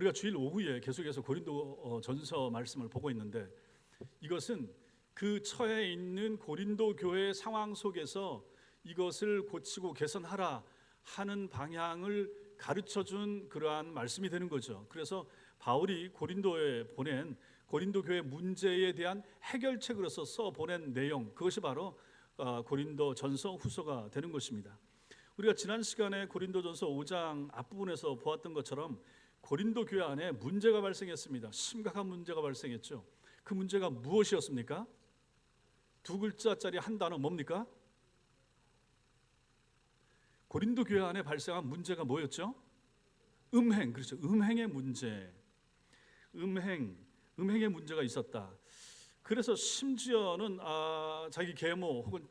우리가 주일 오후에 계속해서 고린도 전서 말씀을 보고 있는데, 이것은 그 처해 있는 고린도 교회의 상황 속에서 이것을 고치고 개선하라 하는 방향을 가르쳐준 그러한 말씀이 되는 거죠. 그래서 바울이 고린도에 보낸 고린도 교회 문제에 대한 해결책으로서 써 보낸 내용, 그것이 바로 고린도 전서 후서가 되는 것입니다. 우리가 지난 시간에 고린도 전서 5장 앞부분에서 보았던 것처럼 고린도 교회 안에 문제가 발생했습니다. 심각한 문제가 발생했죠. 그 문제가 무엇이었습니까? 두 글자짜리 한 단어 뭡니까? 고린도 교회 안에 발생한 문제가 뭐였죠? 음행. 그렇죠. 음행의 문제. 음행의 문제가 있었다. 그래서 심지어는 자기 계모 혹은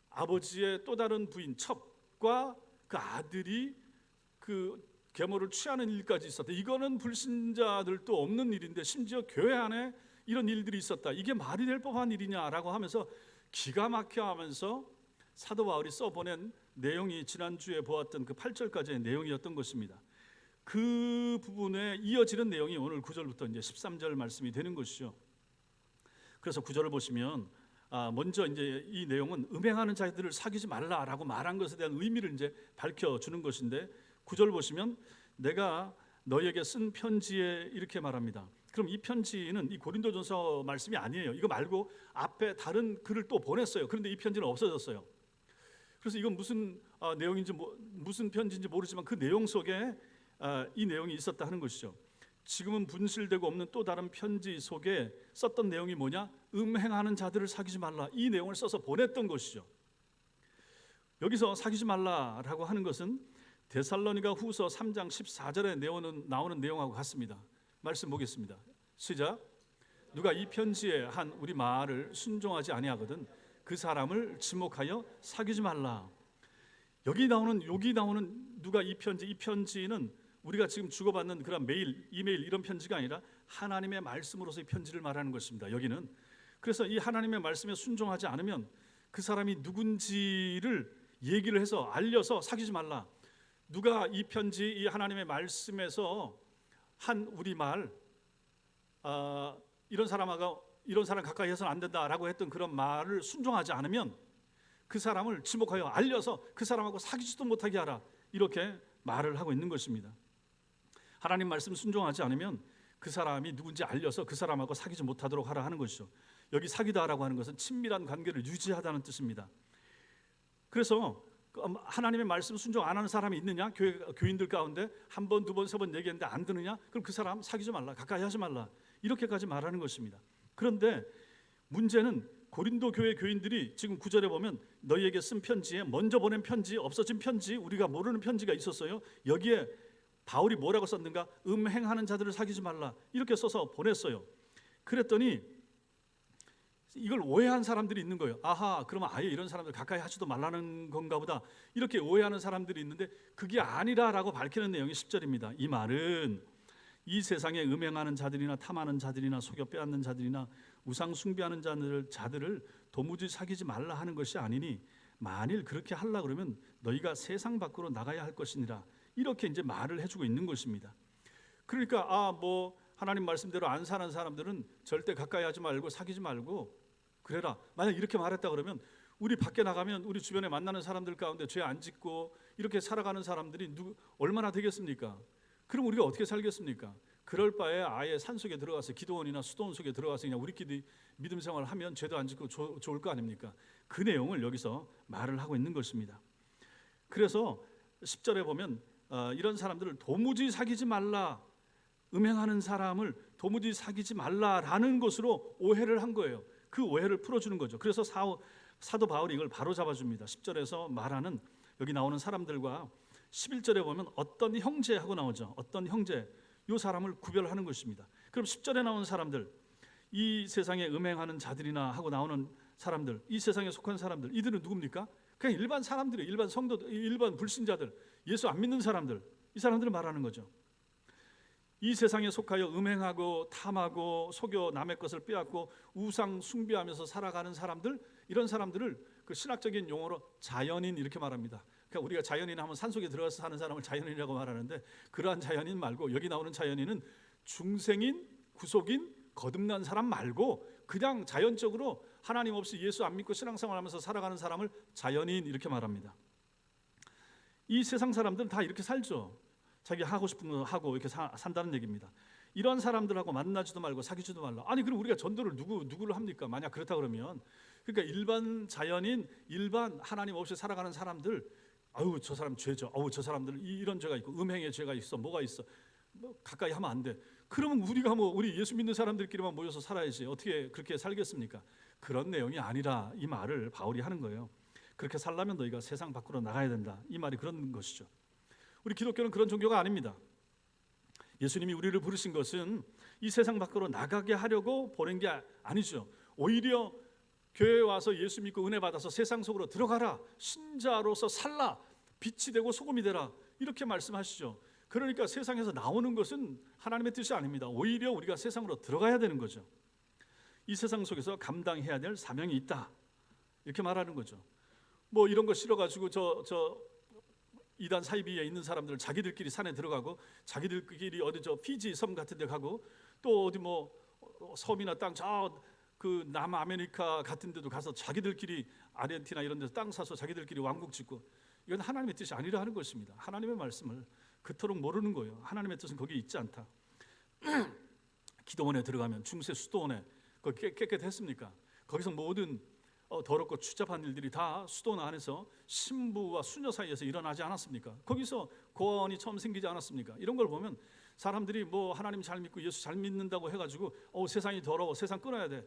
아버지의 또 다른 부인 첩과 그 아들이 그 계모를 취하는 일까지 있었다. 이거는 불신자들도 없는 일인데 심지어 교회 안에 이런 일들이 있었다. 이게 말이 될 법한 일이냐라고 하면서 기가 막혀 하면서 사도 바울이 써보낸 내용이 지난주에 보았던 그 8절까지의 내용이었던 것입니다. 그 부분에 이어지는 내용이 오늘 9절부터 이제 13절 말씀이 되는 것이죠. 그래서 9절을 보시면 먼저 이제 이 내용은 음행하는 자들을 사귀지 말라라고 말한 것에 대한 의미를 이제 밝혀주는 것인데, 9절 보시면 내가 너에게 쓴 편지에 이렇게 말합니다. 그럼 이 편지는 이 고린도전서 말씀이 아니에요. 이거 말고 앞에 다른 글을 또 보냈어요. 그런데 이 편지는 없어졌어요. 그래서 이건 무슨 내용인지 무슨 편지인지 모르지만 그 내용 속에 이 내용이 있었다 하는 것이죠. 지금은 분실되고 없는 또 다른 편지 속에 썼던 내용이 뭐냐? 음행하는 자들을 사귀지 말라. 이 내용을 써서 보냈던 것이죠. 여기서 사귀지 말라라고 하는 것은 데살로니가 후서 3장 14절에 나오는 내용하고 같습니다. 말씀 보겠습니다. 시작. 누가 이 편지에 한 우리 말을 순종하지 아니하거든 그 사람을 지목하여 사귀지 말라. 여기 나오는 누가 이 편지는 우리가 지금 주고받는 그런 메일, 이메일 이런 편지가 아니라 하나님의 말씀으로서의 편지를 말하는 것입니다. 여기는 그래서 이 하나님의 말씀에 순종하지 않으면 그 사람이 누군지를 얘기를 해서 알려서 사귀지 말라. 누가 이 편지, 이 하나님의 말씀에서 한 우리 말 이런 사람 가까이 해서는 안 된다라고 했던 그런 말을 순종하지 않으면 그 사람을 지목하여 알려서 그 사람하고 사귀지도 못하게 하라. 이렇게 말을 하고 있는 것입니다. 하나님 말씀 순종하지 않으면 그 사람이 누군지 알려서 그 사람하고 사귀지 못하도록 하라 하는 것이죠. 여기 사귀다라고 하는 것은 친밀한 관계를 유지하다는 뜻입니다. 그래서 하나님의 말씀 순종 안 하는 사람이 있느냐? 교인들 가운데 한 번, 두 번, 세 번 얘기했는데 안 듣느냐? 그럼 그 사람 사귀지 말라, 가까이 하지 말라, 이렇게까지 말하는 것입니다. 그런데 문제는 고린도 교회 교인들이 지금 9절에 보면 너희에게 쓴 편지에 먼저 보낸 편지, 없어진 편지, 우리가 모르는 편지가 있었어요. 여기에 바울이 뭐라고 썼는가? 음행하는 자들을 사귀지 말라, 이렇게 써서 보냈어요. 그랬더니 이걸 오해한 사람들이 있는 거예요. 아하, 그러면 아예 이런 사람들 가까이 하지도 말라는 건가 보다, 이렇게 오해하는 사람들이 있는데 그게 아니라라고 밝히는 내용이 10절입니다. 이 말은 이 세상에 음행하는 자들이나 탐하는 자들이나 속여 빼앗는 자들이나 우상 숭배하는 자들을 도무지 사귀지 말라 하는 것이 아니니 만일 그렇게 하려 그러면 너희가 세상 밖으로 나가야 할 것이니라, 이렇게 이제 말을 해주고 있는 것입니다. 그러니까 하나님 말씀대로 안 사는 사람들은 절대 가까이 하지 말고 사귀지 말고 그래라. 만약 이렇게 말했다 그러면 우리 밖에 나가면 우리 주변에 만나는 사람들 가운데 죄 안 짓고 이렇게 살아가는 사람들이 얼마나 되겠습니까? 그럼 우리가 어떻게 살겠습니까? 그럴 바에 아예 산속에 들어가서 기도원이나 수도원 속에 들어가서 그냥 우리끼리 믿음 생활을 하면 죄도 안 짓고 좋을 거 아닙니까? 그 내용을 여기서 말을 하고 있는 것입니다. 그래서 10절에 보면 이런 사람들을 도무지 사귀지 말라, 음행하는 사람을 도무지 사귀지 말라라는 것으로 오해를 한 거예요. 그 오해를 풀어주는 거죠. 그래서 사도 바울이 이걸 바로 잡아줍니다. 10절에서 말하는 여기 나오는 사람들과 11절에 보면 어떤 형제하고 나오죠. 어떤 형제, 이 사람을 구별하는 것입니다. 그럼 10절에 나오는 사람들, 이 세상에 음행하는 자들이나 하고 나오는 사람들, 이 세상에 속한 사람들, 이들은 누굽니까? 그냥 일반 사람들이에요. 일반 성도들, 일반 불신자들, 예수 안 믿는 사람들, 이 사람들을 말하는 거죠. 이 세상에 속하여 음행하고 탐하고 속여 남의 것을 빼앗고 우상 숭배하면서 살아가는 사람들, 이런 사람들을 그 신학적인 용어로 자연인 이렇게 말합니다. 그러니까 우리가 자연인 하면 산속에 들어가서 사는 사람을 자연인이라고 말하는데, 그러한 자연인 말고 여기 나오는 자연인은 중생인, 구속인, 거듭난 사람 말고 그냥 자연적으로 하나님 없이 예수 안 믿고 신앙생활하면서 살아가는 사람을 자연인 이렇게 말합니다. 이 세상 사람들은 다 이렇게 살죠. 자기 하고 싶은 거 하고 이렇게 산다는 얘기입니다. 이런 사람들하고 만나지도 말고 사귀지도 말라. 아니 그럼 우리가 전도를 누구를 합니까? 만약 그렇다 그러면, 그러니까 일반 자연인, 일반 하나님 없이 살아가는 사람들, 아유 저 사람 죄죠. 아유 저 사람들 이런 죄가 있고 음행의 죄가 있어, 뭐가 있어, 뭐 가까이 하면 안 돼. 그러면 우리가 우리 예수 믿는 사람들끼리만 모여서 살아야지 어떻게 그렇게 살겠습니까? 그런 내용이 아니라 이 말을 바울이 하는 거예요. 그렇게 살려면 너희가 세상 밖으로 나가야 된다. 이 말이 그런 것이죠. 우리 기독교는 그런 종교가 아닙니다. 예수님이 우리를 부르신 것은 이 세상 밖으로 나가게 하려고 보낸 게 아니죠. 오히려 교회에 와서 예수 믿고 은혜 받아서 세상 속으로 들어가라, 신자로서 살라, 빛이 되고 소금이 되라, 이렇게 말씀하시죠. 그러니까 세상에서 나오는 것은 하나님의 뜻이 아닙니다. 오히려 우리가 세상으로 들어가야 되는 거죠. 이 세상 속에서 감당해야 될 사명이 있다, 이렇게 말하는 거죠. 뭐 이런 거 싫어가지고 저 이단 사이비에 있는 사람들 자기들끼리 산에 들어가고, 자기들끼리 어디 저 피지 섬 같은 데 가고, 또 어디 뭐 섬이나 땅 저 그 남아메리카 같은 데도 가서 자기들끼리 아르헨티나 이런 데서 땅 사서 자기들끼리 왕국 짓고, 이건 하나님의 뜻이 아니라 하는 것입니다. 하나님의 말씀을 그토록 모르는 거예요. 하나님의 뜻은 거기에 있지 않다. 기도원에 들어가면, 중세 수도원에 거기 깨끗했습니까? 거기서 모든 더럽고 추잡한 일들이 다 수도원 안에서 신부와 수녀 사이에서 일어나지 않았습니까? 거기서 고아원이 처음 생기지 않았습니까? 이런 걸 보면 사람들이 뭐 하나님 잘 믿고 예수 잘 믿는다고 해가지고 세상이 더러워, 세상 끊어야 돼,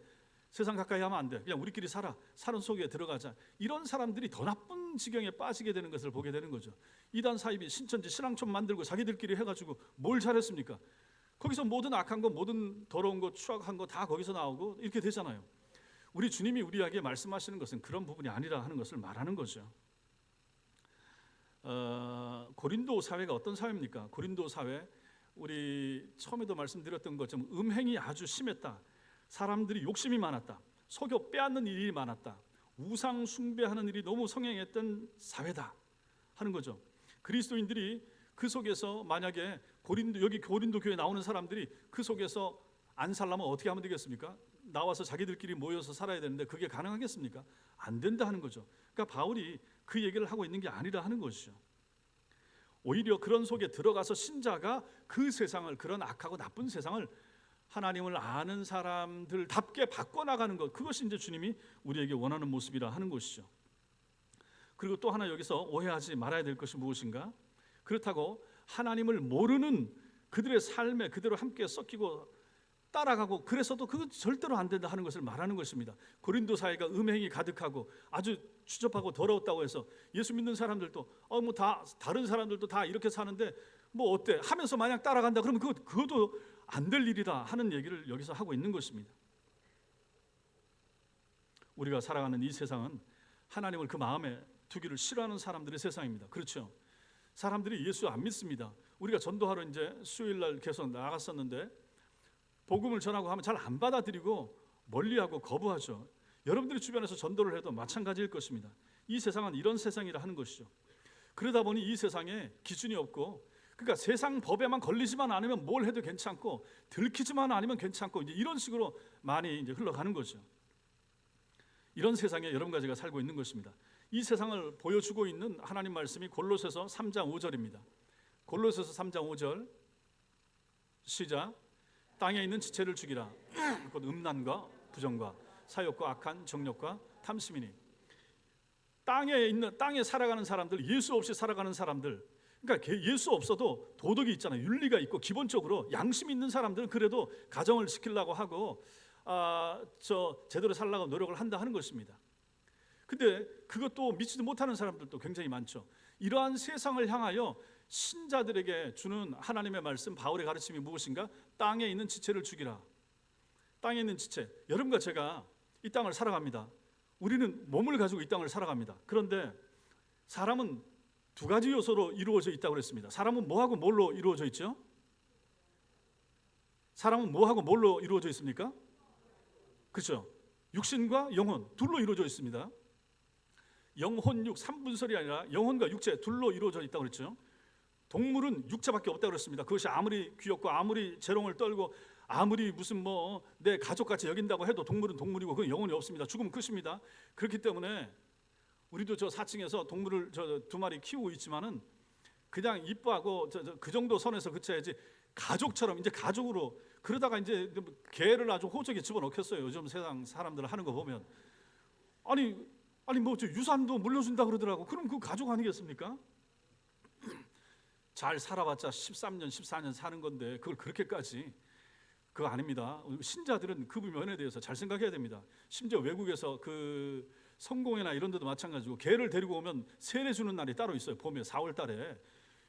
세상 가까이 하면 안 돼, 그냥 우리끼리 살아, 사는 속에 들어가자, 이런 사람들이 더 나쁜 지경에 빠지게 되는 것을 보게 되는 거죠. 이단 사이비 신천지 신앙촌 만들고 자기들끼리 해가지고 뭘 잘했습니까? 거기서 모든 악한 거, 모든 더러운 거, 추악한 거 다 거기서 나오고 이렇게 되잖아요. 우리 주님이 우리에게 말씀하시는 것은 그런 부분이 아니라 하는 것을 말하는 거죠. 고린도 사회가 어떤 사회입니까? 고린도 사회, 우리 처음에도 말씀드렸던 것처럼 음행이 아주 심했다. 사람들이 욕심이 많았다. 속여 빼앗는 일이 많았다. 우상 숭배하는 일이 너무 성행했던 사회다 하는 거죠. 그리스도인들이 그 속에서 만약에 여기 고린도 교회에 나오는 사람들이 그 속에서 안 살려면 어떻게 하면 되겠습니까? 나와서 자기들끼리 모여서 살아야 되는데 그게 가능하겠습니까? 안 된다 하는 거죠. 그러니까 바울이 그 얘기를 하고 있는 게 아니라 하는 것이죠. 오히려 그런 속에 들어가서 신자가 그 세상을, 그런 악하고 나쁜 세상을 하나님을 아는 사람들답게 바꿔나가는 것, 그것이 이제 주님이 우리에게 원하는 모습이라 하는 것이죠. 그리고 또 하나 여기서 오해하지 말아야 될 것이 무엇인가? 그렇다고 하나님을 모르는 그들의 삶에 그대로 함께 섞이고 따라가고 그래서도 그거 절대로 안 된다 하는 것을 말하는 것입니다. 고린도 사회가 음행이 가득하고 아주 추접하고 더러웠다고 해서 예수 믿는 사람들도 뭐 다 다른 사람들도 다 이렇게 사는데 뭐 어때 하면서 마냥 따라간다 그러면 그것도 안 될 일이다 하는 얘기를 여기서 하고 있는 것입니다. 우리가 살아가는 이 세상은 하나님을 그 마음에 두기를 싫어하는 사람들의 세상입니다. 그렇죠? 사람들이 예수 안 믿습니다. 우리가 전도하러 이제 수요일 날 계속 나갔었는데 복음을 전하고 하면 잘 안 받아들이고 멀리하고 거부하죠. 여러분들이 주변에서 전도를 해도 마찬가지일 것입니다. 이 세상은 이런 세상이라 하는 것이죠. 그러다 보니 이 세상에 기준이 없고, 그러니까 세상 법에만 걸리지만 않으면 뭘 해도 괜찮고 들키지만 않으면 괜찮고 이제 이런 식으로 많이 이제 흘러가는 거죠. 이런 세상에 여러분과 제가 살고 있는 것입니다. 이 세상을 보여주고 있는 하나님 말씀이 골로새서 3장 5절입니다. 골로새서 3장 5절 시작. 땅에 있는 지체를 죽이라. 곧 음란과 부정과 사욕과 악한 정욕과 탐심이니. 땅에 살아가는 사람들, 예수 없이 살아가는 사람들, 그러니까 예수 없어도 도덕이 있잖아요. 윤리가 있고 기본적으로 양심 있는 사람들은 그래도 가정을 지키려고 하고 제대로 살려고 노력을 한다 하는 것입니다. 근데 그것도 믿지도 못하는 사람들도 굉장히 많죠. 이러한 세상을 향하여 신자들에게 주는 하나님의 말씀, 바울의 가르침이 무엇인가? 땅에 있는 지체를 죽이라. 땅에 있는 지체, 여러분과 제가 이 땅을 살아갑니다. 우리는 몸을 가지고 이 땅을 살아갑니다. 그런데 사람은 두 가지 요소로 이루어져 있다고 그랬습니다. 사람은 뭐하고 뭘로 이루어져 있죠? 사람은 뭐하고 뭘로 이루어져 있습니까? 그렇죠. 육신과 영혼 둘로 이루어져 있습니다. 영혼육 3분설이 아니라 영혼과 육체 둘로 이루어져 있다고 그랬죠. 동물은 육체밖에 없다고 그랬습니다. 그것이 아무리 귀엽고 아무리 재롱을 떨고 아무리 무슨 뭐 내 가족같이 여긴다고 해도 동물은 동물이고 그건 영혼이 없습니다. 죽으면 끝입니다. 그렇기 때문에 우리도 저 4층에서 동물을 저 2마리 키우고 있지만은 그냥 이뻐하고 그 정도 선에서 그쳐야지 가족처럼 이제 가족으로 그러다가 이제 개를 아주 호적에 집어넣겠어요. 요즘 세상 사람들 하는 거 보면 아니 뭐 저 유산도 물려준다 그러더라고. 그럼 그 가족 아니겠습니까? 잘 살아봤자 13년 14년 사는 건데 그걸 그렇게까지 그거 아닙니다. 신자들은 그 면에 대해서 잘 생각해야 됩니다. 심지어 외국에서 그 성공회나 이런 데도 마찬가지고 개를 데리고 오면 세례 주는 날이 따로 있어요. 봄에 4월 달에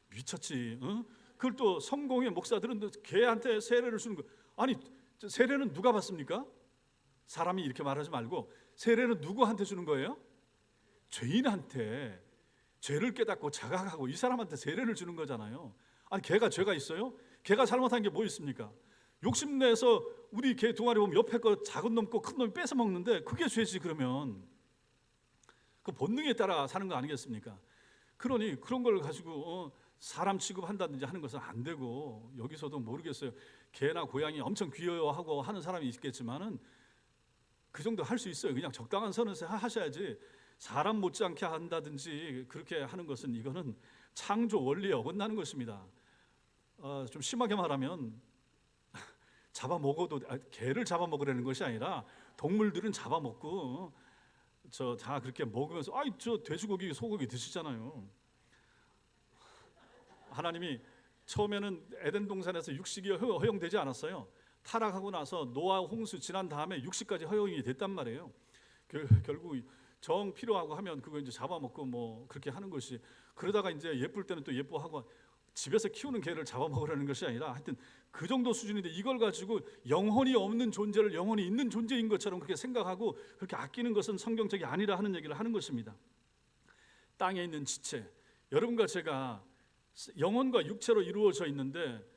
미쳤지. 어? 그걸 또 성공회 목사들은 개한테 세례를 주는 거. 아니 세례는 누가 받습니까? 사람이 이렇게 말하지 말고 세례는 누구한테 주는 거예요? 죄인한테. 죄를 깨닫고 자각하고 이 사람한테 세례를 주는 거잖아요. 아니 개가 죄가 있어요? 개가 잘못한 게 뭐 있습니까? 욕심내서 우리 개 2마리 보면 옆에 거 작은 놈 거 큰 놈이 뺏어 먹는데 그게 죄지. 그러면 그 본능에 따라 사는 거 아니겠습니까? 그러니 그런 걸 가지고 사람 취급한다든지 하는 것은 안 되고, 여기서도 모르겠어요. 개나 고양이 엄청 귀여워하고 하는 사람이 있겠지만은 그 정도 할 수 있어요. 그냥 적당한 선에서 하셔야지 사람 못지않게 한다든지 그렇게 하는 것은 이거는 창조 원리에 어긋나는 것입니다. 좀 심하게 말하면 잡아먹어도 개를 잡아먹으라는 것이 아니라 동물들은 잡아먹고 다 그렇게 먹으면서 저 돼지고기 소고기 드시잖아요. 하나님이 처음에는 에덴 동산에서 육식이 허용되지 않았어요. 타락하고 나서 노아 홍수 지난 다음에 육식까지 허용이 됐단 말이에요. 결국 정 필요하고 하면 그거 이제 잡아먹고 뭐 그렇게 하는 것이, 그러다가 이제 예쁠 때는 또 예뻐하고 집에서 키우는 개를 잡아먹으라는 것이 아니라 하여튼 그 정도 수준인데, 이걸 가지고 영혼이 없는 존재를 영혼이 있는 존재인 것처럼 그렇게 생각하고 그렇게 아끼는 것은 성경적이 아니라 하는 얘기를 하는 것입니다. 땅에 있는 지체, 여러분과 제가 영혼과 육체로 이루어져 있는데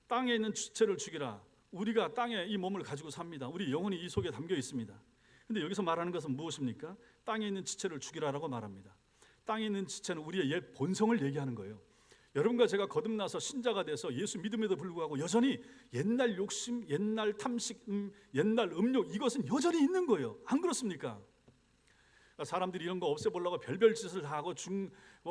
땅에 있는 지체를 죽이라. 우리가 땅에 이 몸을 가지고 삽니다. 우리 영혼이 이 속에 담겨 있습니다. 근데 여기서 말하는 것은 무엇입니까? 땅에 있는 지체를 죽이라라고 말합니다. 땅에 있는 지체는 우리의 옛 본성을 얘기하는 거예요. 여러분과 제가 거듭나서 신자가 돼서 예수 믿음에도 불구하고 여전히 옛날 욕심, 옛날 탐식, 옛날 음욕, 이것은 여전히 있는 거예요. 안 그렇습니까? 사람들이 이런 거 없애보려고 별별 짓을 다 하고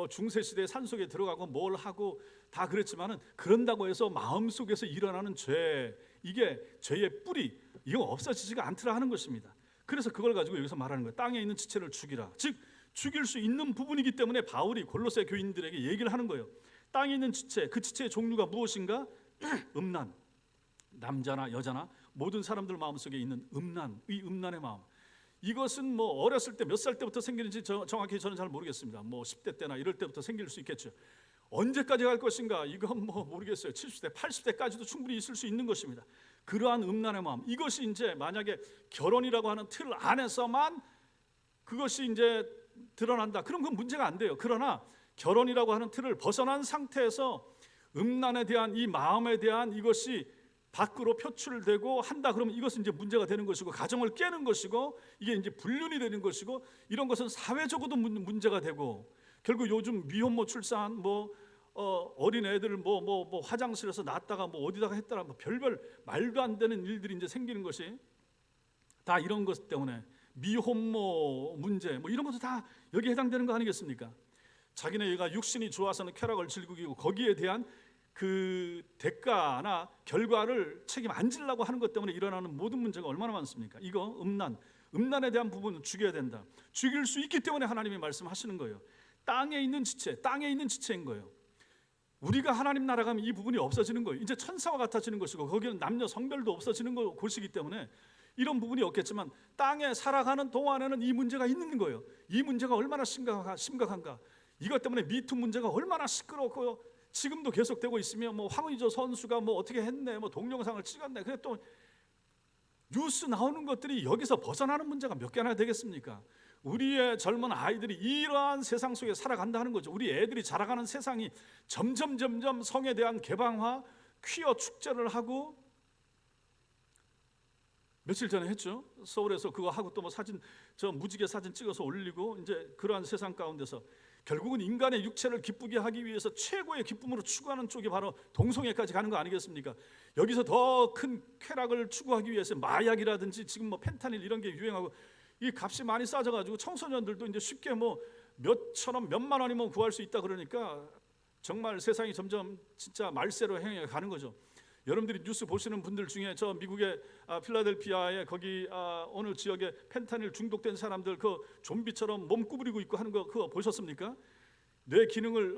중세시대 산속에 들어가고 뭘 하고 다 그랬지만은, 그런다고 해서 마음속에서 일어나는 죄, 이게 죄의 뿌리, 이거 없어지지가 않더라 하는 것입니다. 그래서 그걸 가지고 여기서 말하는 거예요. 땅에 있는 지체를 죽이라. 즉 죽일 수 있는 부분이기 때문에 바울이 골로새 교인들에게 얘기를 하는 거예요. 땅에 있는 지체, 그 지체의 종류가 무엇인가? 음란, 남자나 여자나 모든 사람들 마음속에 있는 음란, 이 음란의 마음. 이것은 뭐 어렸을 때 몇 살 때부터 생기는지 정확히 저는 잘 모르겠습니다. 뭐 10대 때나 이럴 때부터 생길 수 있겠죠. 언제까지 갈 것인가? 이건 뭐 모르겠어요. 70대, 80대까지도 충분히 있을 수 있는 것입니다. 그러한 음란의 마음, 이것이 이제 만약에 결혼이라고 하는 틀 안에서만 그것이 이제 드러난다, 그럼 그건 문제가 안 돼요. 그러나 결혼이라고 하는 틀을 벗어난 상태에서 음란에 대한 이 마음에 대한 이것이 밖으로 표출되고 한다, 그러면 이것은 이제 문제가 되는 것이고 가정을 깨는 것이고 이게 이제 불륜이 되는 것이고, 이런 것은 사회적으로도 문제가 되고, 결국 요즘 미혼모 출산, 어린 애들 뭐 화장실에서 낳았다가 뭐 어디다가 했다가 뭐 별별 말도 안 되는 일들이 이제 생기는 것이 다 이런 것 때문에, 미혼모 문제 뭐 이런 것도 다 여기에 해당되는 거 아니겠습니까? 자기네가 육신이 좋아서는 쾌락을 즐기고 거기에 대한 그 대가나 결과를 책임 안 지려고 하는 것 때문에 일어나는 모든 문제가 얼마나 많습니까? 이거 음란에 대한 부분은 죽여야 된다. 죽일 수 있기 때문에 하나님이 말씀하시는 거예요. 땅에 있는 지체, 땅에 있는 지체인 거예요. 우리가 하나님 나라 가면 이 부분이 없어지는 거예요. 이제 천사와 같아지는 것이고 거기는 남녀 성별도 없어지는 곳이기 때문에 이런 부분이 없겠지만, 땅에 살아가는 동안에는 이 문제가 있는 거예요. 이 문제가 얼마나 심각한가. 이것 때문에 미투 문제가 얼마나 시끄럽고 지금도 계속되고 있으며, 뭐 황의조 선수가 뭐 어떻게 했네, 뭐 동영상을 찍었네. 근데 또 뉴스 나오는 것들이 여기서 벗어나는 문제가 몇 개나 되겠습니까? 우리의 젊은 아이들이 이러한 세상 속에 살아간다는 거죠. 우리 애들이 자라가는 세상이 점점 성에 대한 개방화, 퀴어 축제를 하고 며칠 전에 했죠. 서울에서 그거 하고 또 뭐 사진, 저 무지개 사진 찍어서 올리고, 이제 그러한 세상 가운데서 결국은 인간의 육체를 기쁘게 하기 위해서 최고의 기쁨으로 추구하는 쪽이 바로 동성애까지 가는 거 아니겠습니까? 여기서 더 큰 쾌락을 추구하기 위해서 마약이라든지 지금 뭐 펜타닐 이런 게 유행하고, 이 값이 많이 싸져가지고 청소년들도 이제 쉽게 뭐 몇천 원, 몇만 원이면 구할 수 있다 그러니까 정말 세상이 점점 진짜 말세로 향해 가는 거죠. 여러분들이 뉴스 보시는 분들 중에 저 미국의 필라델피아의 거기 어느 지역에 펜타닐 중독된 사람들 그 좀비처럼 몸 구부리고 있고 하는 거 그거 보셨습니까? 뇌 기능을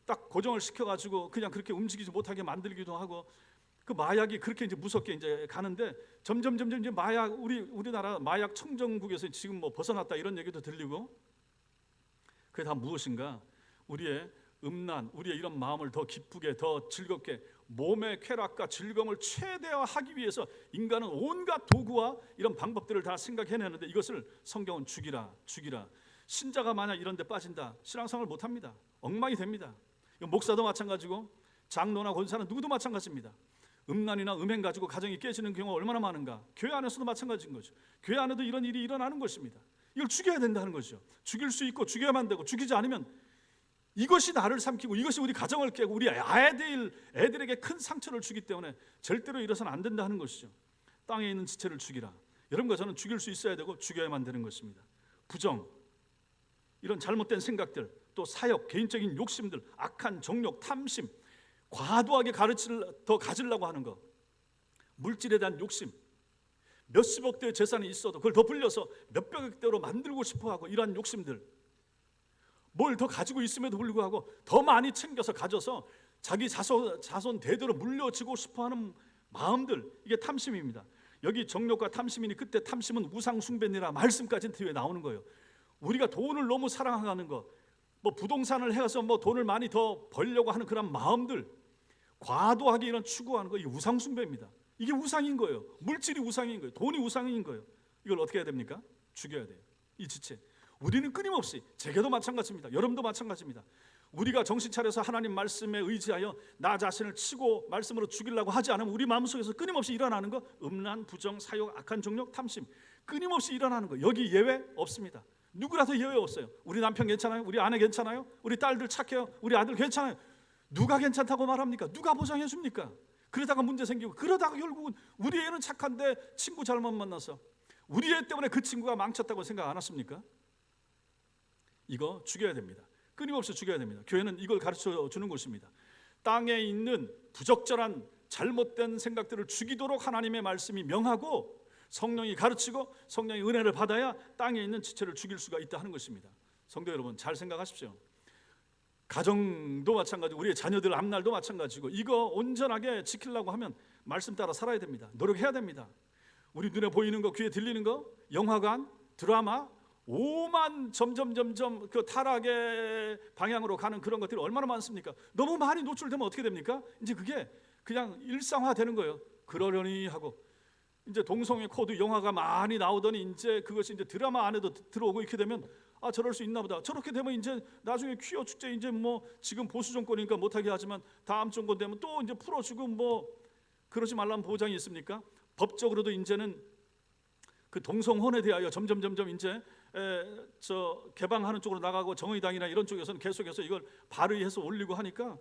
딱 고정을 시켜가지고 그냥 그렇게 움직이지 못하게 만들기도 하고, 그 마약이 그렇게 이제 무섭게 이제 가는데 점점 이제 마약 우리나라 마약 청정국에서 지금 뭐 벗어났다 이런 얘기도 들리고, 그게 다 무엇인가? 우리의 음란, 우리의 이런 마음을 더 기쁘게, 더 즐겁게, 몸의 쾌락과 즐거움을 최대화하기 위해서 인간은 온갖 도구와 이런 방법들을 다 생각해내는데, 이것을 성경은 죽이라. 신자가 만약 이런 데 빠진다, 신앙생활을 못합니다. 엉망이 됩니다. 목사도 마찬가지고 장로나 권사는 누구도 마찬가지입니다. 음란이나 음행 가지고 가정이 깨지는 경우가 얼마나 많은가. 교회 안에서도 마찬가지인 거죠. 교회 안에도 이런 일이 일어나는 것입니다. 이걸 죽여야 된다는 거죠. 죽일 수 있고 죽여야만 되고, 죽이지 않으면 이것이 나를 삼키고 이것이 우리 가정을 깨고 우리 애들에게 큰 상처를 주기 때문에 절대로 이래서는 안 된다는 것이죠. 땅에 있는 지체를 죽이라. 여러분과 저는 죽일 수 있어야 되고 죽여야만 되는 것입니다. 부정, 이런 잘못된 생각들, 또 사역, 개인적인 욕심들, 악한 정욕, 탐심, 과도하게 더 가지려고 하는 것, 물질에 대한 욕심, 몇십억 대의 재산이 있어도 그걸 더 불려서 몇백억 대로 만들고 싶어하고, 이러한 욕심들, 뭘 더 가지고 있음에도 불구하고 더 많이 챙겨서 가져서 자기 자손 대대로 물려지고 싶어하는 마음들, 이게 탐심입니다. 여기 정욕과 탐심이니 그때 탐심은 우상 숭배니라 말씀까지 뒤에 나오는 거예요. 우리가 돈을 너무 사랑하는 것, 뭐 부동산을 해서 뭐 돈을 많이 더 벌려고 하는 그런 마음들, 과도하게 이런 추구하는 거, 이게 우상 숭배입니다. 이게 우상인 거예요. 물질이 우상인 거예요. 돈이 우상인 거예요. 이걸 어떻게 해야 됩니까? 죽여야 돼요. 이 지체. 우리는 끊임없이, 제게도 마찬가지입니다. 여러분도 마찬가지입니다. 우리가 정신 차려서 하나님 말씀에 의지하여 나 자신을 치고 말씀으로 죽이려고 하지 않으면 우리 마음속에서 끊임없이 일어나는 거, 음란, 부정, 사욕, 악한 정욕, 탐심, 끊임없이 일어나는 거, 여기 예외 없습니다. 누구라도 예외 없어요. 우리 남편 괜찮아요? 우리 아내 괜찮아요? 우리 딸들 착해요? 우리 아들 괜찮아요? 누가 괜찮다고 말합니까? 누가 보장해 줍니까? 그러다가 문제 생기고, 그러다가 결국은 우리 애는 착한데 친구 잘못 만나서 우리 애 때문에 그 친구가 망쳤다고 생각 안 하십니까? 이거 죽여야 됩니다. 끊임없이 죽여야 됩니다. 교회는 이걸 가르쳐 주는 곳입니다. 땅에 있는 부적절한 잘못된 생각들을 죽이도록 하나님의 말씀이 명하고, 성령이 가르치고 성령의 은혜를 받아야 땅에 있는 지체를 죽일 수가 있다 하는 것입니다. 성도 여러분, 잘 생각하십시오. 가정도 마찬가지고 우리의 자녀들 앞날도 마찬가지고, 이거 온전하게 지키려고 하면 말씀 따라 살아야 됩니다. 노력해야 됩니다. 우리 눈에 보이는 거, 귀에 들리는 거, 영화관, 드라마, 오만 점점 그 타락의 방향으로 가는 그런 것들이 얼마나 많습니까? 너무 많이 노출되면 어떻게 됩니까? 이제 그게 그냥 일상화되는 거예요. 그러려니 하고, 이제 동성애 코드 영화가 많이 나오더니 이제 그것이 이제 드라마 안에도 들어오고, 이렇게 되면 저럴 수 있나 보다. 저렇게 되면 이제 나중에 퀴어 축제, 이제 뭐 지금 보수 정권이니까 못하게 하지만 다음 정권 되면 또 이제 풀어주고, 뭐 그러지 말라는 보장이 있습니까? 법적으로도 이제는 그 동성혼에 대하여 점점 이제 개방하는 쪽으로 나가고, 정의당이나 이런 쪽에서는 계속해서 이걸 발의해서 올리고 하니까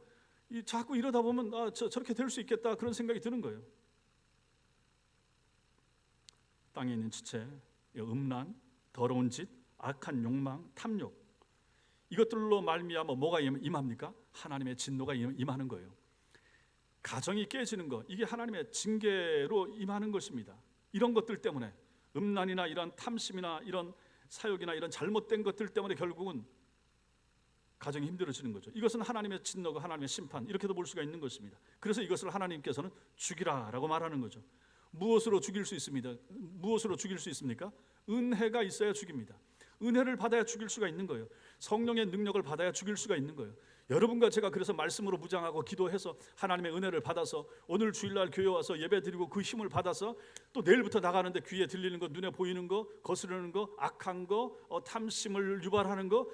자꾸 이러다 보면 저렇게 될 수 있겠다, 그런 생각이 드는 거예요. 땅에 있는 지체, 음란, 더러운 짓, 악한 욕망, 탐욕, 이것들로 말미암아 뭐가 임합니까? 하나님의 진노가 임하는 거예요. 가정이 깨지는 것, 이게 하나님의 징계로 임하는 것입니다. 이런 것들 때문에, 음란이나 이런 탐심이나 이런 사욕이나 이런 잘못된 것들 때문에 결국은 가정이 힘들어지는 거죠. 이것은 하나님의 진노가, 하나님의 심판, 이렇게도 볼 수가 있는 것입니다. 그래서 이것을 하나님께서는 죽이라라고 말하는 거죠. 무엇으로 죽일 수 있습니다? 무엇으로 죽일 수 있습니까? 은혜가 있어야 죽입니다. 은혜를 받아야 죽일 수가 있는 거예요. 성령의 능력을 받아야 죽일 수가 있는 거예요. 여러분과 제가 그래서 말씀으로 무장하고 기도해서 하나님의 은혜를 받아서 오늘 주일날 교회 와서 예배 드리고 그 힘을 받아서 또 내일부터 나가는데 귀에 들리는 거, 눈에 보이는 거, 거스르는 거, 악한 거, 탐심을 유발하는 거,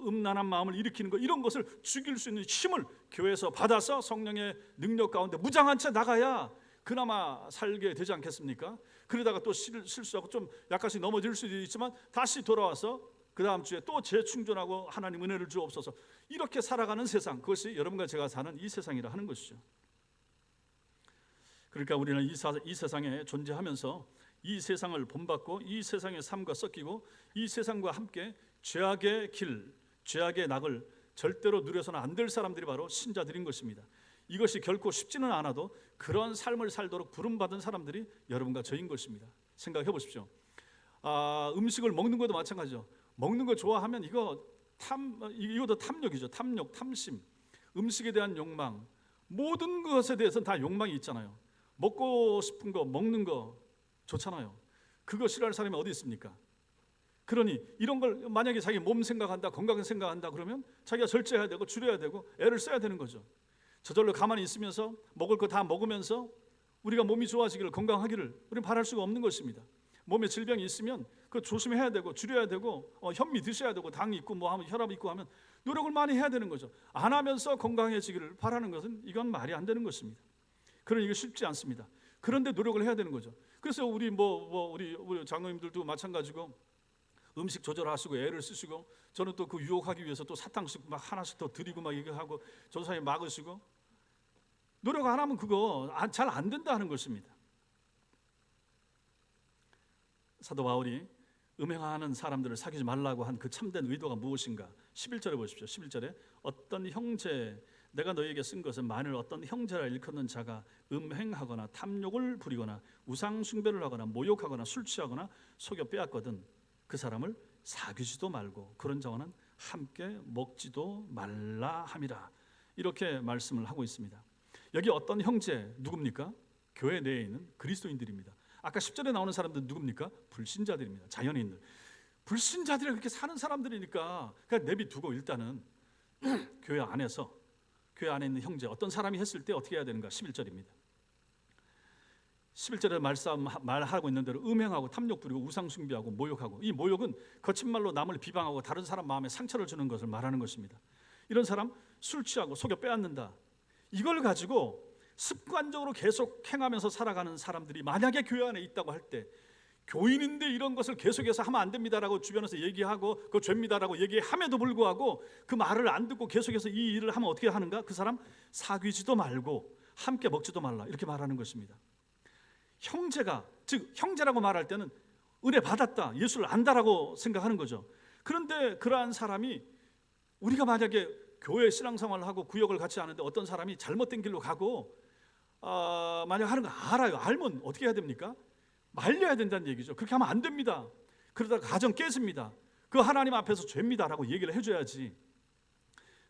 음란한 마음을 일으키는 거, 이런 것을 죽일 수 있는 힘을 교회에서 받아서 성령의 능력 가운데 무장한 채 나가야 그나마 살게 되지 않겠습니까? 그러다가 또 실수하고 좀 약간씩 넘어질 수도 있지만 다시 돌아와서 그 다음 주에 또 재충전하고 하나님 은혜를 주옵소서, 이렇게 살아가는 세상, 그것이 여러분과 제가 사는 이 세상이라 하는 것이죠. 그러니까 우리는 이 세상에 존재하면서 이 세상을 본받고 이 세상의 삶과 섞이고 이 세상과 함께 죄악의 길, 죄악의 낙을 절대로 누려서는 안 될 사람들이 바로 신자들인 것입니다. 이것이 결코 쉽지는 않아도 그런 삶을 살도록 부름받은 사람들이 여러분과 저인 것입니다. 생각해 보십시오. 음식을 먹는 것도 마찬가지죠. 먹는 거 좋아하면 이것도 탐욕이죠. 탐욕, 탐심, 음식에 대한 욕망, 모든 것에 대해서는 다 욕망이 있잖아요. 먹고 싶은 거, 먹는 거 좋잖아요. 그거 싫어할 사람이 어디 있습니까? 그러니 이런 걸 만약에 자기 몸 생각한다, 건강 생각한다 그러면 자기가 절제해야 되고 줄여야 되고 애를 써야 되는 거죠. 저절로 가만히 있으면서 먹을 거 다 먹으면서 우리가 몸이 좋아지기를, 건강하기를 우리는 바랄 수가 없는 것입니다. 몸에 질병이 있으면 그거 조심해야 되고 줄여야 되고 현미 드셔야 되고 당 있고 뭐 하면 혈압 있고 하면 노력을 많이 해야 되는 거죠. 안 하면서 건강해지기를 바라는 것은 이건 말이 안 되는 것입니다. 그러니 이거 쉽지 않습니다. 그런데 노력을 해야 되는 거죠. 그래서 우리 우리 장로님들도 마찬가지고 음식 조절하시고 애를 쓰시고, 저는 또 그 유혹하기 위해서 또 사탕씩 막 하나씩 더 드리고 막 얘기하고 조사에 막으시고, 노력 안 하면 그거 잘 안 된다 하는 것입니다. 사도 바울이 음행하는 사람들을 사귀지 말라고 한 그 참된 의도가 무엇인가? 11절에 보십시오. 11절에 어떤 형제, 내가 너희에게 쓴 것은 만일 어떤 형제라 일컫는 자가 음행하거나 탐욕을 부리거나 우상 숭배를 하거나 모욕하거나 술 취하거나 속여 빼앗거든 그 사람을 사귀지도 말고 그런 자와는 함께 먹지도 말라 함이라. 이렇게 말씀을 하고 있습니다. 여기 어떤 형제 누굽니까? 교회 내에 있는 그리스도인들입니다. 아까 10절에 나오는 사람들은 누굽니까? 불신자들입니다. 자연인들. 불신자들이 그렇게 사는 사람들이니까 그냥 내비두고 일단은 교회 안에서, 교회 안에 있는 형제, 어떤 사람이 했을 때 어떻게 해야 되는가? 11절입니다. 11절에 말하고 있는 대로 음행하고 탐욕 부리고 우상 숭배하고 모욕하고, 이 모욕은 거친 말로 남을 비방하고 다른 사람 마음에 상처를 주는 것을 말하는 것입니다. 이런 사람 술 취하고 속여 빼앗는다, 이걸 가지고 습관적으로 계속 행하면서 살아가는 사람들이 만약에 교회 안에 있다고 할 때, 교인인데 이런 것을 계속해서 하면 안 됩니다라고 주변에서 얘기하고 그거 죄입니다라고 얘기함에도 불구하고 그 말을 안 듣고 계속해서 이 일을 하면 어떻게 하는가? 그 사람 사귀지도 말고 함께 먹지도 말라, 이렇게 말하는 것입니다. 형제가, 즉 형제라고 말할 때는 은혜 받았다, 예수를 안다라고 생각하는 거죠. 그런데 그러한 사람이, 우리가 만약에 교회 신앙생활을 하고 구역을 같이 하는데 어떤 사람이 잘못된 길로 가고 만약 하는 거 알아요. 알면 어떻게 해야 됩니까? 말려야 된다는 얘기죠. 그렇게 하면 안 됩니다. 그러다가 가정 깨집니다. 그 하나님 앞에서 죄입니다라고 얘기를 해줘야지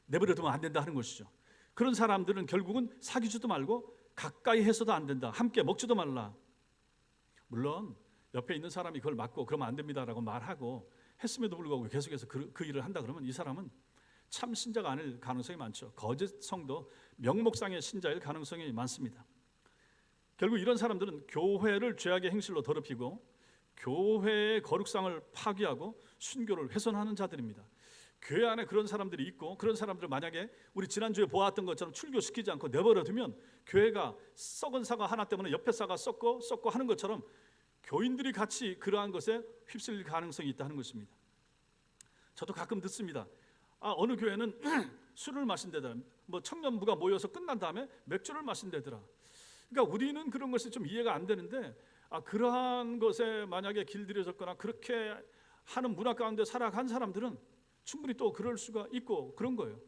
내버려 두면 안 된다 하는 것이죠. 그런 사람들은 결국은 사귀지도 말고 가까이 해서도 안 된다, 함께 먹지도 말라. 물론 옆에 있는 사람이 그걸 막고 그러면 안 됩니다라고 말하고 했음에도 불구하고 계속해서 그 일을 한다 그러면 이 사람은 참 신자가 아닐 가능성이 많죠. 거짓 성도, 명목상의 신자일 가능성이 많습니다. 결국 이런 사람들은 교회를 죄악의 행실로 더럽히고 교회의 거룩상을 파괴하고 순교를 훼손하는 자들입니다. 교회 안에 그런 사람들이 있고, 그런 사람들을 만약에 우리 지난주에 보았던 것처럼 출교시키지 않고 내버려 두면 교회가 썩은 사과 하나 때문에 옆에 사과 썩고 하는 것처럼 교인들이 같이 그러한 것에 휩쓸릴 가능성이 있다는 것입니다. 저도 가끔 듣습니다. 어느 교회는 술을 마신다더라, 뭐 청년부가 모여서 끝난 다음에 맥주를 마신다더라. 그러니까 우리는 그런 것이 좀 이해가 안 되는데, 그러한 것에 만약에 길들여졌거나 그렇게 하는 문화 가운데 살아간 사람들은 충분히 또 그럴 수가 있고 그런 거예요.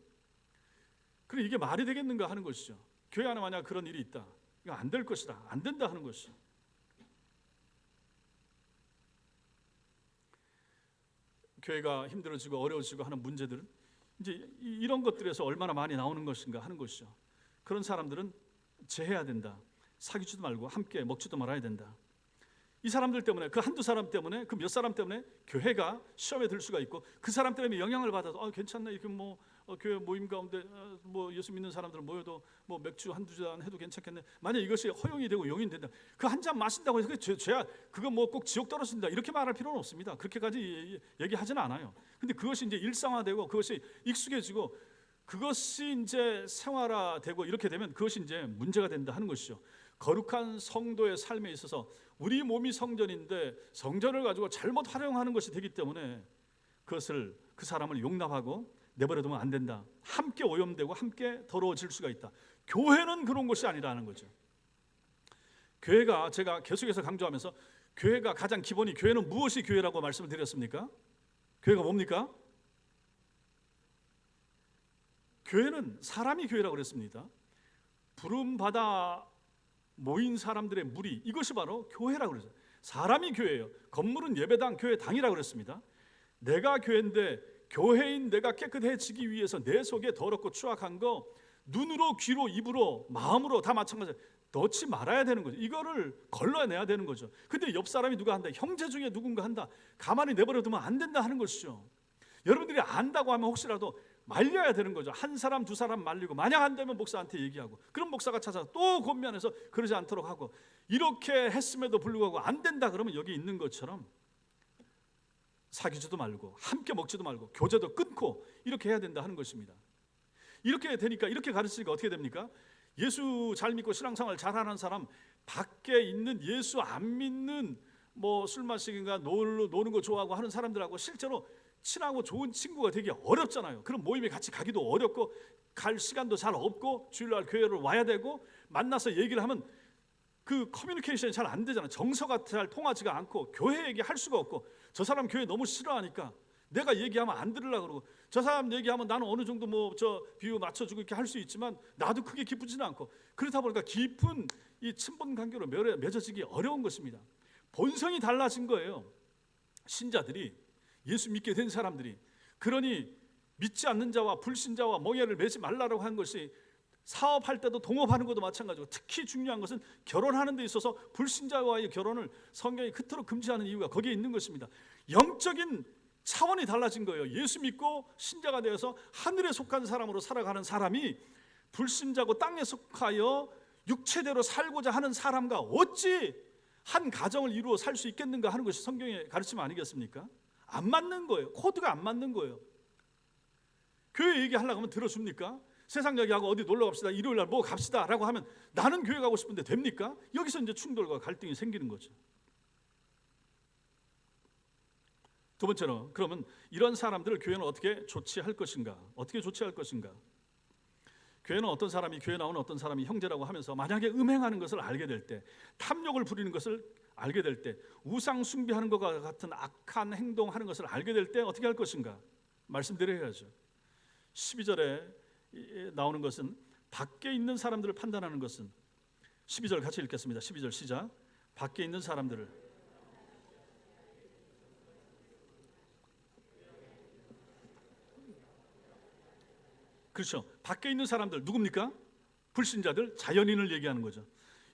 그래, 이게 말이 되겠는가 하는 것이죠. 교회 안에 만약 그런 일이 있다, 이거 안 될 것이다, 안 된다 하는 것이. 교회가 힘들어지고 어려워지고 하는 문제들은 이제 이런 것들에서 얼마나 많이 나오는 것인가 하는 것이죠. 그런 사람들은 제해야 된다. 사귀지도 말고 함께 먹지도 말아야 된다. 이 사람들 때문에, 그 한두 사람 때문에, 그 몇 사람 때문에 교회가 시험에 들 수가 있고, 그 사람 때문에 영향을 받아서 괜찮네, 이렇게 교회 모임 가운데 예수 믿는 사람들은 모여도 맥주 한두 잔 해도 괜찮겠네. 만약 이것이 허용이 되고 용인이 된다, 그 한 잔 마신다고 해서 죄야, 그거 꼭 지옥 떨어진다 이렇게 말할 필요는 없습니다. 그렇게까지 얘기하지는 않아요. 근데 그것이 이제 일상화되고 그것이 익숙해지고 그것이 이제 생활화되고 이렇게 되면 그것이 이제 문제가 된다 하는 것이죠. 거룩한 성도의 삶에 있어서 우리 몸이 성전인데 성전을 가지고 잘못 활용하는 것이 되기 때문에 그것을 그 사람을 용납하고 내버려두면 안 된다. 함께 오염되고 함께 더러워질 수가 있다. 교회는 그런 것이 아니라는 거죠. 교회가, 제가 계속해서 강조하면서 교회가 가장 기본이, 교회는 무엇이 교회라고 말씀을 드렸습니까? 교회가 뭡니까? 교회는 사람이 교회라고 그랬습니다. 부름받아 모인 사람들의 무리, 이것이 바로 교회라고 그랬어요. 사람이 교회예요. 건물은 예배당, 교회당이라고 그랬습니다. 내가 교회인데 교회인 내가 깨끗해지기 위해서 내 속에 더럽고 추악한 거 눈으로, 귀로, 입으로, 마음으로 다 마찬가지예요. 넣지 말아야 되는 거죠. 이거를 걸러내야 되는 거죠. 근데 옆 사람이 누가 한다, 형제 중에 누군가 한다, 가만히 내버려두면 안 된다 하는 것이죠. 여러분들이 안다고 하면 혹시라도 말려야 되는 거죠. 한 사람 두 사람 말리고, 만약 안 되면 목사한테 얘기하고, 그럼 목사가 찾아서 또 권면해서 그러지 않도록 하고, 이렇게 했음에도 불구하고 안 된다 그러면 여기 있는 것처럼 사귀지도 말고 함께 먹지도 말고 교제도 끊고 이렇게 해야 된다 하는 것입니다. 이렇게 되니까, 이렇게 가르치니까 어떻게 됩니까? 예수 잘 믿고 신앙생활 잘하는 사람, 밖에 있는 예수 안 믿는 뭐 술 마시기가 노는 거 좋아하고 하는 사람들하고 실제로 친하고 좋은 친구가 되기 어렵잖아요. 그런 모임에 같이 가기도 어렵고 갈 시간도 잘 없고 주일날 교회를 와야 되고 만나서 얘기를 하면 그 커뮤니케이션이 잘 안 되잖아요. 정서가 잘 통하지가 않고 교회 얘기할 수가 없고, 저 사람 교회 너무 싫어하니까 내가 얘기하면 안 들으려고 그러고, 저 사람 얘기하면 나는 어느 정도 뭐 저 비유 맞춰주고 이렇게 할 수 있지만 나도 크게 기쁘지는 않고, 그렇다 보니까 깊은 이 친분 관계로 맺어지기 어려운 것입니다. 본성이 달라진 거예요. 신자들이, 예수 믿게 된 사람들이. 그러니 믿지 않는 자와 불신자와 멍에를 매지 말라고 한 것이, 사업할 때도 동업하는 것도 마찬가지고, 특히 중요한 것은 결혼하는 데 있어서 불신자와의 결혼을 성경이 그토록 금지하는 이유가 거기에 있는 것입니다. 영적인 차원이 달라진 거예요. 예수 믿고 신자가 되어서 하늘에 속한 사람으로 살아가는 사람이 불신자고 땅에 속하여 육체대로 살고자 하는 사람과 어찌 한 가정을 이루어 살 수 있겠는가 하는 것이 성경의 가르침 아니겠습니까? 안 맞는 거예요. 코드가 안 맞는 거예요. 교회 얘기하려고 하면 들어줍니까? 세상 얘기하고 어디 놀러 갑시다, 일요일 날 뭐 갑시다 라고 하면 나는 교회 가고 싶은데 됩니까? 여기서 이제 충돌과 갈등이 생기는 거죠. 두 번째로, 그러면 이런 사람들을 교회는 어떻게 조치할 것인가? 어떻게 조치할 것인가? 교회는 어떤 사람이, 교회 나오는 어떤 사람이 형제라고 하면서 만약에 음행하는 것을 알게 될 때, 탐욕을 부리는 것을 알게 될 때, 우상 숭배하는 것과 같은 악한 행동하는 것을 알게 될 때 어떻게 할 것인가? 말씀드려야죠. 12절에 나오는 것은, 밖에 있는 사람들을 판단하는 것은, 12절 같이 읽겠습니다. 12절 시작. 밖에 있는 사람들을, 그렇죠. 밖에 있는 사람들 누굽니까? 불신자들, 자연인을 얘기하는 거죠.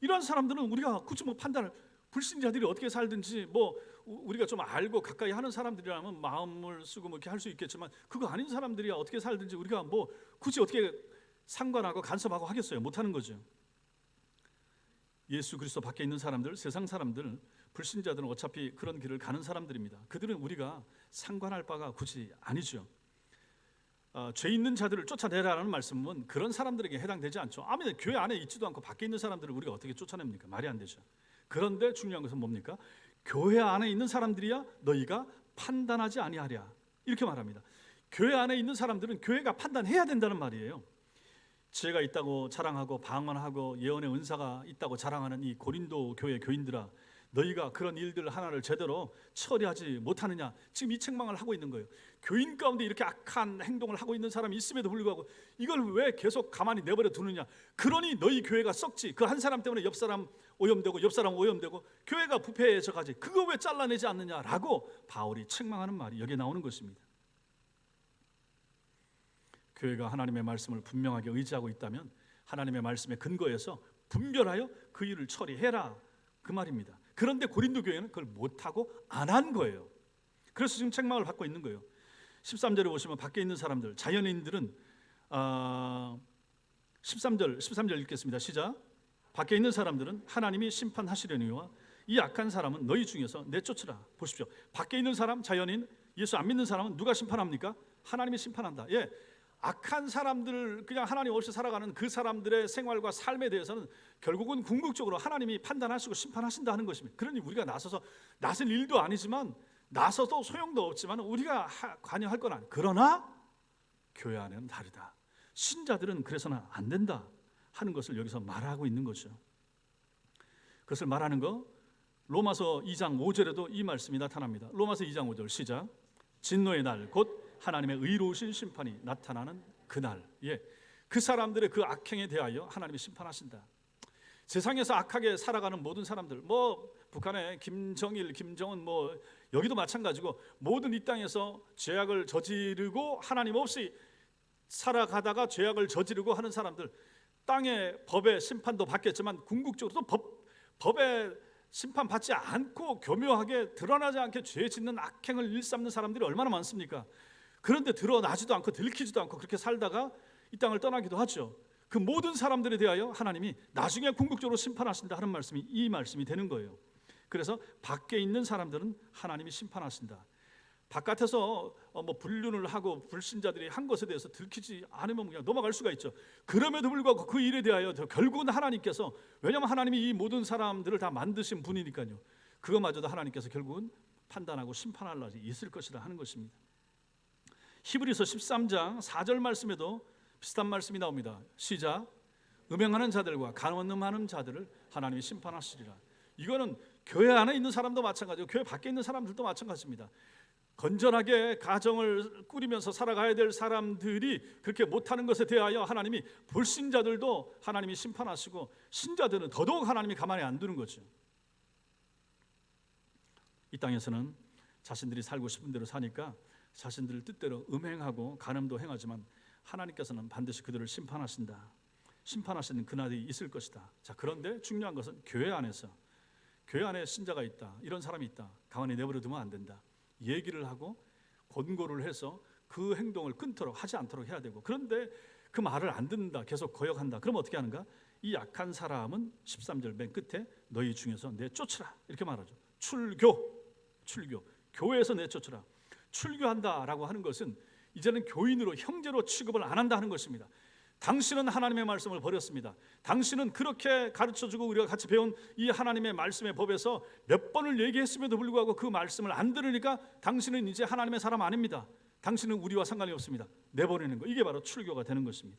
이런 사람들은 우리가 굳이 뭐 판단을, 불신자들이 어떻게 살든지 뭐 우리가 좀 알고 가까이 하는 사람들이라면 마음을 쓰고 뭐 이렇게 할 수 있겠지만, 그거 아닌 사람들이 어떻게 살든지 우리가 뭐 굳이 어떻게 상관하고 간섭하고 하겠어요? 못하는 거죠. 예수 그리스도 밖에 있는 사람들, 세상 사람들, 불신자들은 어차피 그런 길을 가는 사람들입니다. 그들은 우리가 상관할 바가 굳이 아니죠. 죄 있는 자들을 쫓아내라는 말씀은 그런 사람들에게 해당되지 않죠. 아멘. 교회 안에 있지도 않고 밖에 있는 사람들을 우리가 어떻게 쫓아냅니까? 말이 안 되죠. 그런데 중요한 것은 뭡니까? 교회 안에 있는 사람들이야 너희가 판단하지 아니하랴, 이렇게 말합니다. 교회 안에 있는 사람들은 교회가 판단해야 된다는 말이에요. 지혜가 있다고 자랑하고 방언하고 예언의 은사가 있다고 자랑하는 이 고린도 교회 교인들아, 너희가 그런 일들 하나를 제대로 처리하지 못하느냐, 지금 이 책망을 하고 있는 거예요. 교인 가운데 이렇게 악한 행동을 하고 있는 사람이 있음에도 불구하고 이걸 왜 계속 가만히 내버려 두느냐. 그러니 너희 교회가 썩지. 그 한 사람 때문에 옆 사람 오염되고 옆 사람 오염되고 교회가 부패해져 가지. 그거 왜 잘라내지 않느냐라고 바울이 책망하는 말이 여기에 나오는 것입니다. 교회가 하나님의 말씀을 분명하게 의지하고 있다면 하나님의 말씀에 근거해서 분별하여 그 일을 처리해라, 그 말입니다. 그런데 고린도 교회는 그걸 못하고 안 한 거예요. 그래서 지금 책망을 받고 있는 거예요. 13절에 보시면 밖에 있는 사람들, 자연인들은 13절 읽겠습니다. 시작. 밖에 있는 사람들은 하나님이 심판하시려니와 이 악한 사람은 너희 중에서 내쫓으라. 보십시오. 밖에 있는 사람, 자연인, 예수 안 믿는 사람은 누가 심판합니까? 하나님이 심판한다. 예, 악한 사람들, 그냥 하나님 없이 살아가는 그 사람들의 생활과 삶에 대해서는 결국은 궁극적으로 하나님이 판단하시고 심판하신다 하는 것입니다. 그러니 우리가 나서서, 나설 일도 아니지만 나서도 소용도 없지만 우리가 관여할 건 아니에요. 그러나 교회 안에는 다르다. 신자들은 그래서는 안 된다 하는 것을 여기서 말하고 있는 거죠. 그것을 말하는 거 로마서 2장 5절에도 이 말씀이 나타납니다. 로마서 2장 5절 시작. 진노의 날 곧 하나님의 의로우신 심판이 나타나는 그날, 그 사람들의 그 악행에 대하여 하나님이 심판하신다. 세상에서 악하게 살아가는 모든 사람들, 북한의 김정일, 김정은, 여기도 마찬가지고 모든 이 땅에서 죄악을 저지르고 하나님 없이 살아가다가 죄악을 저지르고 하는 사람들, 땅의 법의 심판도 받겠지만 궁극적으로 또 법의 심판받지 않고 교묘하게 드러나지 않게 죄 짓는 악행을 일삼는 사람들이 얼마나 많습니까? 그런데 드러나지도 않고 들키지도 않고 그렇게 살다가 이 땅을 떠나기도 하죠. 그 모든 사람들에 대하여 하나님이 나중에 궁극적으로 심판하신다 하는 말씀이 이 말씀이 되는 거예요. 그래서 밖에 있는 사람들은 하나님이 심판하신다. 바깥에서 불륜을 하고 불신자들이 한 것에 대해서 들키지 않으면 그냥 넘어갈 수가 있죠. 그럼에도 불구하고 그 일에 대하여 결국은 하나님께서, 왜냐하면 하나님이 이 모든 사람들을 다 만드신 분이니까요, 그것마저도 하나님께서 결국은 판단하고 심판할 날이 있을 것이다 하는 것입니다. 히브리서 13장 4절 말씀에도 비슷한 말씀이 나옵니다. 시작. 음행하는 자들과 간음하는 자들을 하나님이 심판하시리라. 이거는 교회 안에 있는 사람도 마찬가지고 교회 밖에 있는 사람들도 마찬가지입니다. 건전하게 가정을 꾸리면서 살아가야 될 사람들이 그렇게 못하는 것에 대하여 하나님이, 불신자들도 하나님이 심판하시고 신자들은 더더욱 하나님이 가만히 안 두는 거죠. 이 땅에서는 자신들이 살고 싶은 대로 사니까 자신들 뜻대로 음행하고 간음도 행하지만 하나님께서는 반드시 그들을 심판하신다. 심판하시는 그날이 있을 것이다. 자, 그런데 중요한 것은 교회 안에서, 교회 안에 신자가 있다, 이런 사람이 있다, 가만히 내버려 두면 안 된다. 얘기를 하고 권고를 해서 그 행동을 끊도록 하지 않도록 해야 되고, 그런데 그 말을 안 듣는다, 계속 거역한다. 그럼 어떻게 하는가? 이 약한 사람은 13절 맨 끝에 너희 중에서 내쫓으라 이렇게 말하죠. 출교, 교회에서 내쫓으라. 출교한다라고 하는 것은 이제는 교인으로, 형제로 취급을 안 한다 하는 것입니다. 당신은 하나님의 말씀을 버렸습니다. 당신은 그렇게 가르쳐주고 우리가 같이 배운 이 하나님의 말씀의 법에서 몇 번을 얘기했음에도 불구하고 그 말씀을 안 들으니까 당신은 이제 하나님의 사람 아닙니다. 당신은 우리와 상관이 없습니다. 내버리는 거, 이게 바로 출교가 되는 것입니다.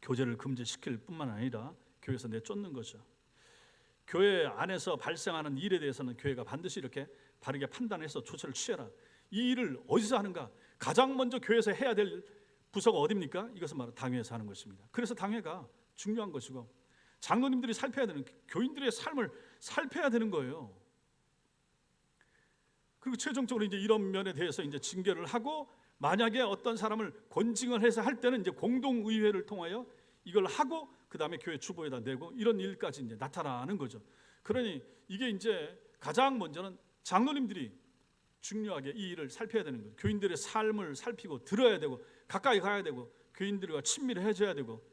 교제를 금지시킬 뿐만 아니라 교회에서 내쫓는 거죠. 교회 안에서 발생하는 일에 대해서는 교회가 반드시 이렇게 바르게 판단해서 조처를 취해라. 이 일을 어디서 하는가? 가장 먼저 교회에서 해야 될 부서가 어디입니까? 이것은 바로 당회에서 하는 것입니다. 그래서 당회가 중요한 것이고, 장로님들이 살펴야 되는, 교인들의 삶을 살펴야 되는 거예요. 그리고 최종적으로 이제 이런 면에 대해서 이제 징계를 하고, 만약에 어떤 사람을 권징을 해서 할 때는 이제 공동의회를 통하여 이걸 하고 그 다음에 교회 주보에다 내고, 이런 일까지 이제 나타나는 거죠. 그러니 이게 이제 가장 먼저는 장로님들이 중요하게 이 일을 살펴야 되는 거예요. 교인들의 삶을 살피고 들어야 되고, 가까이 가야 되고, 교인들과 친밀해져야 되고,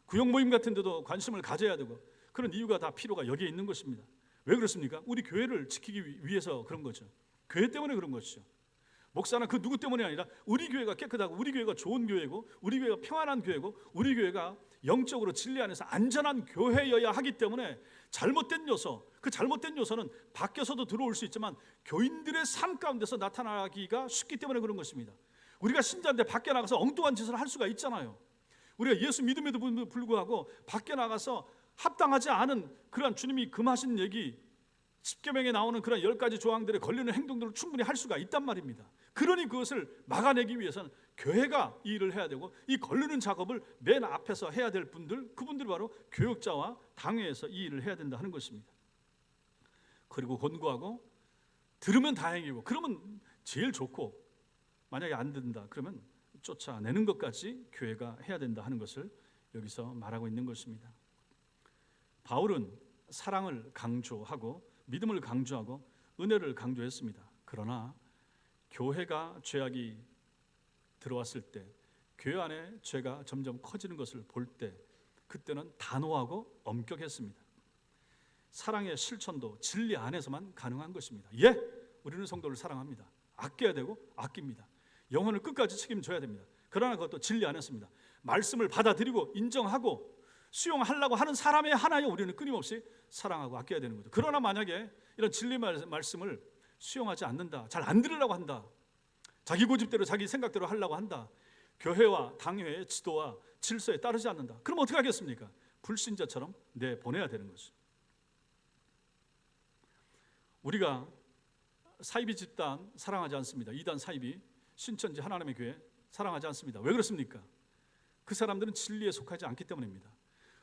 구역 모임 같은 데도 관심을 가져야 되고, 그런 이유가 다 필요가 여기에 있는 것입니다. 왜 그렇습니까? 우리 교회를 지키기 위해서 그런 거죠. 교회 때문에 그런 것이죠. 목사나 그 누구 때문이 아니라 우리 교회가 깨끗하고, 우리 교회가 좋은 교회고, 우리 교회가 평안한 교회고, 우리 교회가 영적으로 진리 안에서 안전한 교회여야 하기 때문에 잘못된 요소, 그 잘못된 요소는 밖에서도 들어올 수 있지만 교인들의 삶 가운데서 나타나기가 쉽기 때문에 그런 것입니다. 우리가 신자인데 밖에 나가서 엉뚱한 짓을 할 수가 있잖아요. 우리가 예수 믿음에도 불구하고 밖에 나가서 합당하지 않은 그러한 주님이 금하신 얘기, 십계명에 나오는 그런 10가지 조항들에 걸리는 행동들을 충분히 할 수가 있단 말입니다. 그러니 그것을 막아내기 위해서는 교회가 이 일을 해야 되고, 이 걸르는 작업을 맨 앞에서 해야 될 분들, 그분들이 바로 교역자와 당회에서 이 일을 해야 된다 하는 것입니다. 그리고 권고하고, 들으면 다행이고, 그러면 제일 좋고, 만약에 안 듣는다 그러면 쫓아내는 것까지 교회가 해야 된다 하는 것을 여기서 말하고 있는 것입니다. 바울은 사랑을 강조하고 믿음을 강조하고 은혜를 강조했습니다. 그러나 교회가 죄악이 들어왔을 때, 교회 안에 죄가 점점 커지는 것을 볼 때, 그때는 단호하고 엄격했습니다. 사랑의 실천도 진리 안에서만 가능한 것입니다. 우리는 성도를 사랑합니다. 아껴야 되고 아낍니다. 영혼을 끝까지 책임져야 됩니다. 그러나 그것도 진리 안에서입니다. 말씀을 받아들이고 인정하고 수용하려고 하는 사람의 하나에 우리는 끊임없이 사랑하고 아껴야 되는 거죠. 그러나 만약에 이런 진리 말씀을 수용하지 않는다, 잘 안 들으려고 한다, 자기 고집대로 자기 생각대로 하려고 한다, 교회와 당회의 지도와 질서에 따르지 않는다, 그럼 어떻게 하겠습니까? 불신자처럼 내보내야 되는 거죠. 우리가 사이비 집단 사랑하지 않습니다. 이단 사이비 신천지 하나님의 교회 사랑하지 않습니다. 왜 그렇습니까? 그 사람들은 진리에 속하지 않기 때문입니다.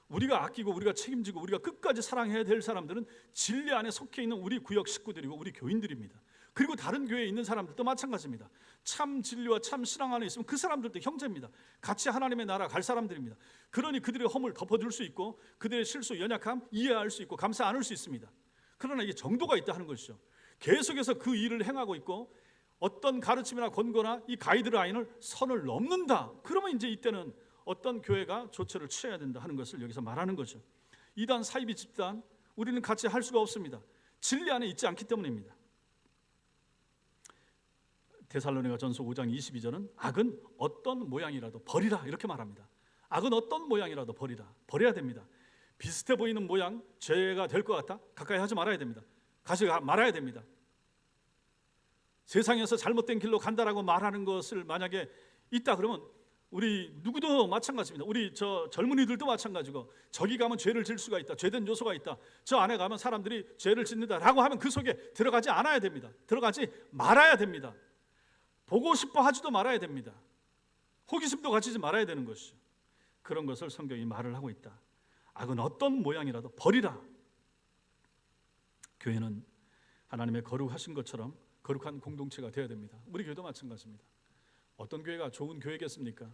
우리가 아끼고 우리가 책임지고 우리가 끝까지 사랑해야 될 사람들은 진리 안에 속해 있는 우리 구역 식구들이고 우리 교인들입니다. 그리고 다른 교회에 있는 사람들도 마찬가지입니다. 참 진리와 참 신앙 안에 있으면 그 사람들도 형제입니다. 같이 하나님의 나라 갈 사람들입니다. 그러니 그들의 허물 덮어줄 수 있고 그들의 실수 연약함 이해할 수 있고 감싸 안을 수 있습니다. 그러나 이게 정도가 있다 하는 것이죠. 계속해서 그 일을 행하고 있고 어떤 가르침이나 권고나 이 가이드라인을 선을 넘는다, 그러면 이제 이때는 어떤 교회가 조처를 취해야 된다 하는 것을 여기서 말하는 거죠. 이단 사이비 집단 우리는 같이 할 수가 없습니다. 진리 안에 있지 않기 때문입니다. 데살로니가전서 5장 22절은 악은 어떤 모양이라도 버리라 이렇게 말합니다. 악은 어떤 모양이라도 버려야 됩니다. 비슷해 보이는 모양, 죄가 될 것 같아 가까이 하지 말아야 됩니다. 가지 말아야 됩니다. 세상에서 잘못된 길로 간다라고 말하는 것을 만약에 있다 그러면 우리 누구도 마찬가지입니다. 우리 저 젊은이들도 마찬가지고, 저기 가면 죄를 질 수가 있다, 죄된 요소가 있다, 저 안에 가면 사람들이 죄를 짓는다라고 하면 그 속에 들어가지 않아야 됩니다. 들어가지 말아야 됩니다. 보고 싶어 하지도 말아야 됩니다. 호기심도 가지지 말아야 되는 것이죠. 그런 것을 성경이 말을 하고 있다. 악은 어떤 모양이라도 버리라. 교회는 하나님의 거룩하신 것처럼 거룩한 공동체가 되어야 됩니다. 우리 교회도 마찬가지입니다. 어떤 교회가 좋은 교회겠습니까?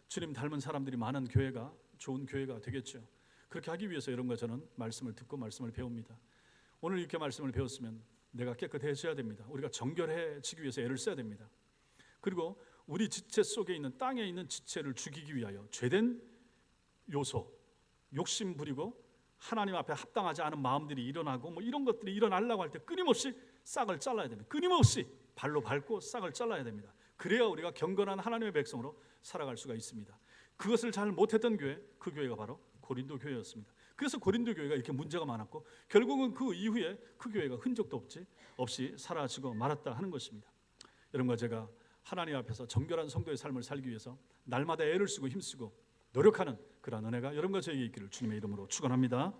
주님 닮은 사람들이 많은 교회가 좋은 교회가 되겠죠. 그렇게 하기 위해서 여러분과 저는 말씀을 듣고 말씀을 배웁니다. 오늘 이렇게 말씀을 배웠으면 내가 깨끗해져야 됩니다. 우리가 정결해지기 위해서 애를 써야 됩니다. 그리고 우리 지체 속에 있는, 땅에 있는 지체를 죽이기 위하여 죄된 요소, 욕심 부리고 하나님 앞에 합당하지 않은 마음들이 일어나고 뭐 이런 것들이 일어나려고 할 때 끊임없이 싹을 잘라야 됩니다. 끊임없이 발로 밟고 싹을 잘라야 됩니다. 그래야 우리가 경건한 하나님의 백성으로 살아갈 수가 있습니다. 그것을 잘 못했던 교회, 그 교회가 바로 고린도 교회였습니다. 그래서 고린도 교회가 이렇게 문제가 많았고 결국은 그 이후에 그 교회가 흔적도 없이 사라지고 말았다 하는 것입니다. 여러분과 제가 하나님 앞에서 정결한 성도의 삶을 살기 위해서 날마다 애를 쓰고 힘쓰고 노력하는 그러한 은혜가 여러분과 저에게 있기를 주님의 이름으로 축원합니다.